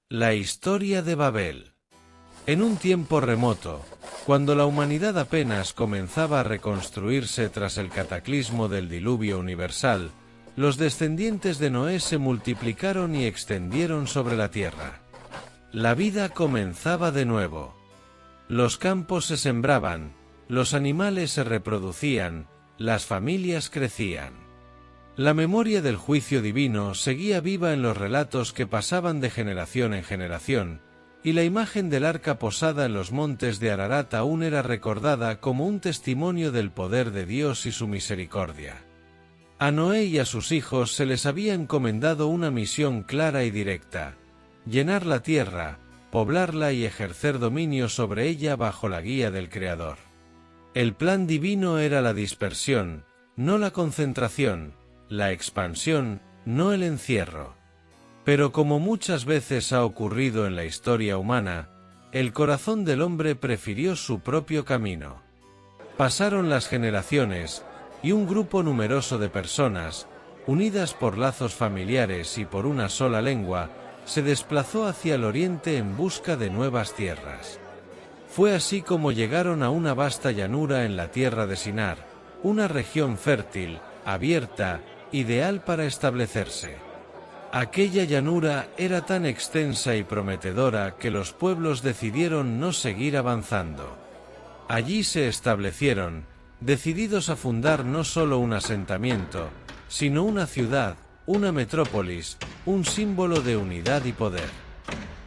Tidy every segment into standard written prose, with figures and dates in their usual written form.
La historia de Babel. En un tiempo remoto, cuando la humanidad apenas comenzaba a reconstruirse tras el cataclismo del diluvio universal, los descendientes de Noé se multiplicaron y extendieron sobre la tierra. La vida comenzaba de nuevo. Los campos se sembraban, los animales se reproducían, las familias crecían. La memoria del juicio divino seguía viva en los relatos que pasaban de generación en generación, y la imagen del arca posada en los montes de Ararat aún era recordada como un testimonio del poder de Dios y su misericordia. A Noé y a sus hijos se les había encomendado una misión clara y directa: llenar la tierra, poblarla y ejercer dominio sobre ella bajo la guía del Creador. El plan divino era la dispersión, no la concentración, la expansión, no el encierro. Pero como muchas veces ha ocurrido en la historia humana, el corazón del hombre prefirió su propio camino. Pasaron las generaciones, y un grupo numeroso de personas, unidas por lazos familiares y por una sola lengua, se desplazó hacia el oriente en busca de nuevas tierras. Fue así como llegaron a una vasta llanura en la tierra de Sinar, una región fértil, abierta, ideal para establecerse. Aquella llanura era tan extensa y prometedora que los pueblos decidieron no seguir avanzando. Allí se establecieron, decididos a fundar no solo un asentamiento, sino una ciudad, una metrópolis, un símbolo de unidad y poder.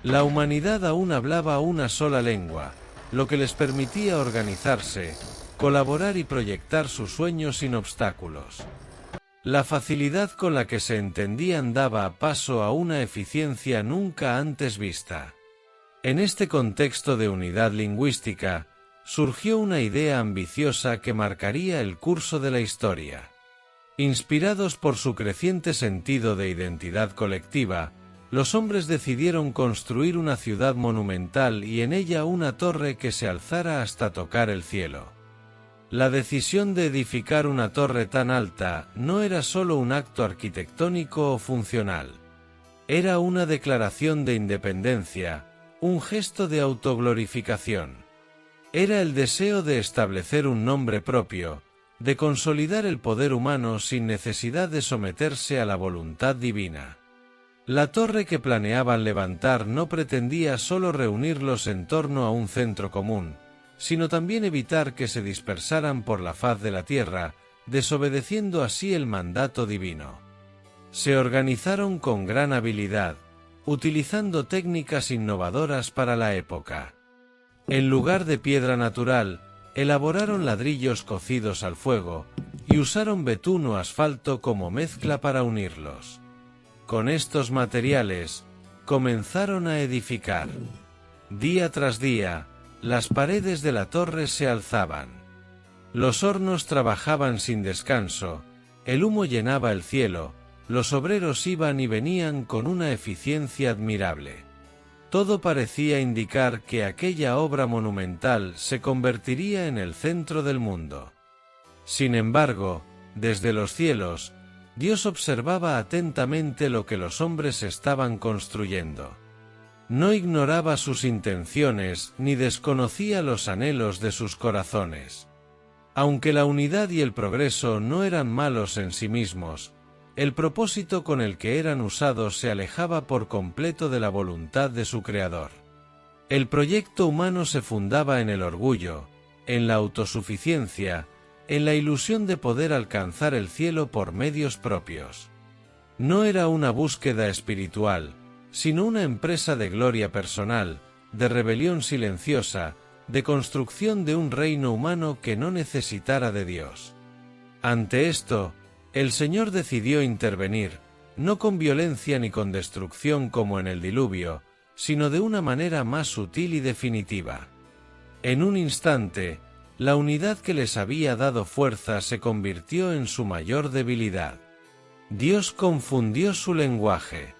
La humanidad aún hablaba una sola lengua, lo que les permitía organizarse, colaborar y proyectar sus sueños sin obstáculos. La facilidad con la que se entendían daba paso a una eficiencia nunca antes vista. En este contexto de unidad lingüística, surgió una idea ambiciosa que marcaría el curso de la historia. Inspirados por su creciente sentido de identidad colectiva, los hombres decidieron construir una ciudad monumental y en ella una torre que se alzara hasta tocar el cielo. La decisión de edificar una torre tan alta no era solo un acto arquitectónico o funcional. Era una declaración de independencia, un gesto de autoglorificación. Era el deseo de establecer un nombre propio, de consolidar el poder humano sin necesidad de someterse a la voluntad divina. La torre que planeaban levantar no pretendía solo reunirlos en torno a un centro común, sino también evitar que se dispersaran por la faz de la tierra, desobedeciendo así el mandato divino. Se organizaron con gran habilidad, utilizando técnicas innovadoras para la época. En lugar de piedra natural, elaboraron ladrillos cocidos al fuego, y usaron betún o asfalto como mezcla para unirlos. Con estos materiales, comenzaron a edificar. Día tras día, las paredes de la torre se alzaban. Los hornos trabajaban sin descanso, el humo llenaba el cielo, los obreros iban y venían con una eficiencia admirable. Todo parecía indicar que aquella obra monumental se convertiría en el centro del mundo. Sin embargo, desde los cielos, Dios observaba atentamente lo que los hombres estaban construyendo. No ignoraba sus intenciones ni desconocía los anhelos de sus corazones. Aunque la unidad y el progreso no eran malos en sí mismos, el propósito con el que eran usados se alejaba por completo de la voluntad de su Creador. El proyecto humano se fundaba en el orgullo, en la autosuficiencia, en la ilusión de poder alcanzar el cielo por medios propios. No era una búsqueda espiritual, sino una empresa de gloria personal, de rebelión silenciosa, de construcción de un reino humano que no necesitara de Dios. Ante esto, el Señor decidió intervenir, no con violencia ni con destrucción como en el diluvio, sino de una manera más sutil y definitiva. En un instante, la unidad que les había dado fuerza se convirtió en su mayor debilidad. Dios confundió su lenguaje.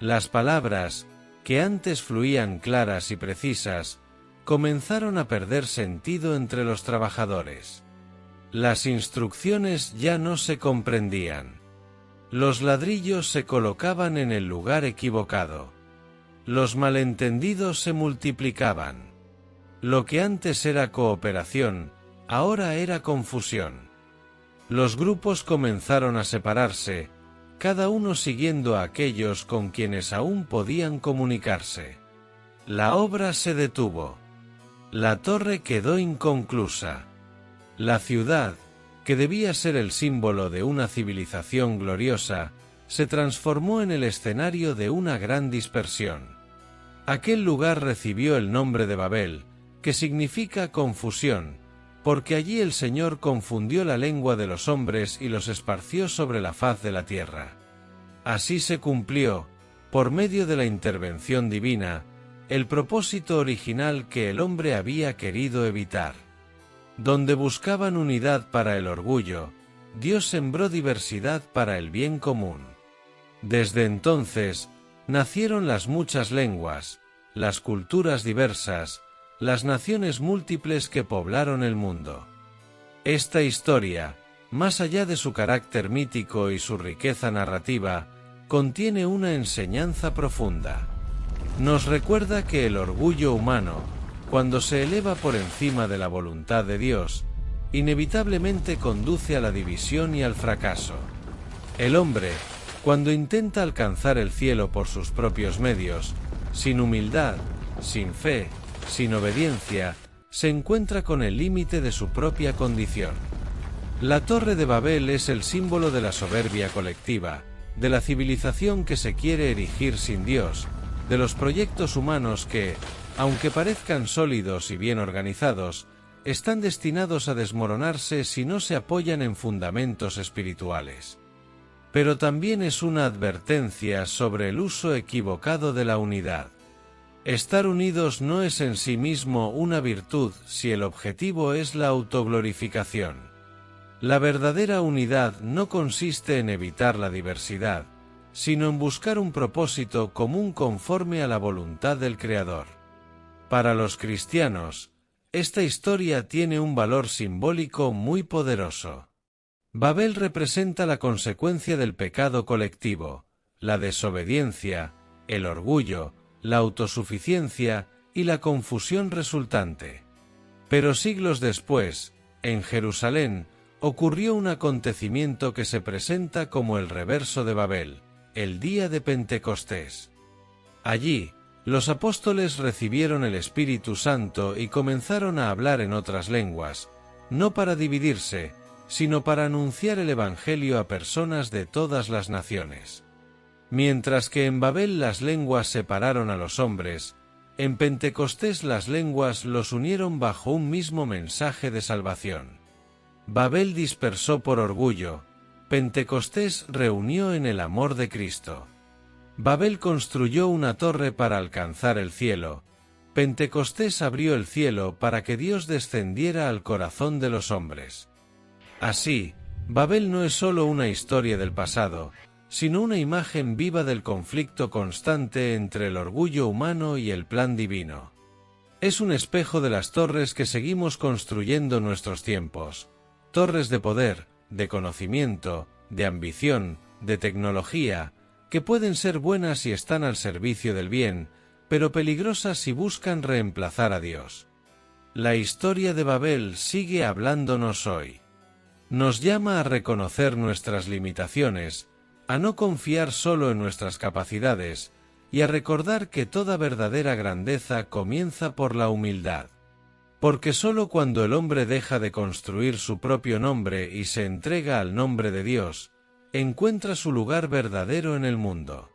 Las palabras, que antes fluían claras y precisas, comenzaron a perder sentido entre los trabajadores. Las instrucciones ya no se comprendían. Los ladrillos se colocaban en el lugar equivocado. Los malentendidos se multiplicaban. Lo que antes era cooperación, ahora era confusión. Los grupos comenzaron a separarse, cada uno siguiendo a aquellos con quienes aún podían comunicarse. La obra se detuvo. La torre quedó inconclusa. La ciudad, que debía ser el símbolo de una civilización gloriosa, se transformó en el escenario de una gran dispersión. Aquel lugar recibió el nombre de Babel, que significa confusión, porque allí el Señor confundió la lengua de los hombres y los esparció sobre la faz de la tierra. Así se cumplió, por medio de la intervención divina, el propósito original que el hombre había querido evitar. Donde buscaban unidad para el orgullo, Dios sembró diversidad para el bien común. Desde entonces, nacieron las muchas lenguas, las culturas diversas, las naciones múltiples que poblaron el mundo. Esta historia, más allá de su carácter mítico y su riqueza narrativa, contiene una enseñanza profunda. Nos recuerda que el orgullo humano, cuando se eleva por encima de la voluntad de Dios, inevitablemente conduce a la división y al fracaso. El hombre, cuando intenta alcanzar el cielo por sus propios medios, sin humildad, sin fe, sin obediencia, se encuentra con el límite de su propia condición. La Torre de Babel es el símbolo de la soberbia colectiva, de la civilización que se quiere erigir sin Dios, de los proyectos humanos que, aunque parezcan sólidos y bien organizados, están destinados a desmoronarse si no se apoyan en fundamentos espirituales. Pero también es una advertencia sobre el uso equivocado de la unidad. Estar unidos no es en sí mismo una virtud si el objetivo es la autoglorificación. La verdadera unidad no consiste en evitar la diversidad, sino en buscar un propósito común conforme a la voluntad del Creador. Para los cristianos, esta historia tiene un valor simbólico muy poderoso. Babel representa la consecuencia del pecado colectivo, la desobediencia, el orgullo, la autosuficiencia y la confusión resultante. Pero siglos después, en Jerusalén, ocurrió un acontecimiento que se presenta como el reverso de Babel, el día de Pentecostés. Allí, los apóstoles recibieron el Espíritu Santo y comenzaron a hablar en otras lenguas, no para dividirse, sino para anunciar el Evangelio a personas de todas las naciones. Mientras que en Babel las lenguas separaron a los hombres, en Pentecostés las lenguas los unieron bajo un mismo mensaje de salvación. Babel dispersó por orgullo, Pentecostés reunió en el amor de Cristo. Babel construyó una torre para alcanzar el cielo, Pentecostés abrió el cielo para que Dios descendiera al corazón de los hombres. Así, Babel no es solo una historia del pasado, sino una imagen viva del conflicto constante entre el orgullo humano y el plan divino. Es un espejo de las torres que seguimos construyendo en nuestros tiempos, torres de poder, de conocimiento, de ambición, de tecnología, que pueden ser buenas si están al servicio del bien, pero peligrosas si buscan reemplazar a Dios. La historia de Babel sigue hablándonos hoy. Nos llama a reconocer nuestras limitaciones, a no confiar solo en nuestras capacidades, y a recordar que toda verdadera grandeza comienza por la humildad. Porque solo cuando el hombre deja de construir su propio nombre y se entrega al nombre de Dios, encuentra su lugar verdadero en el mundo.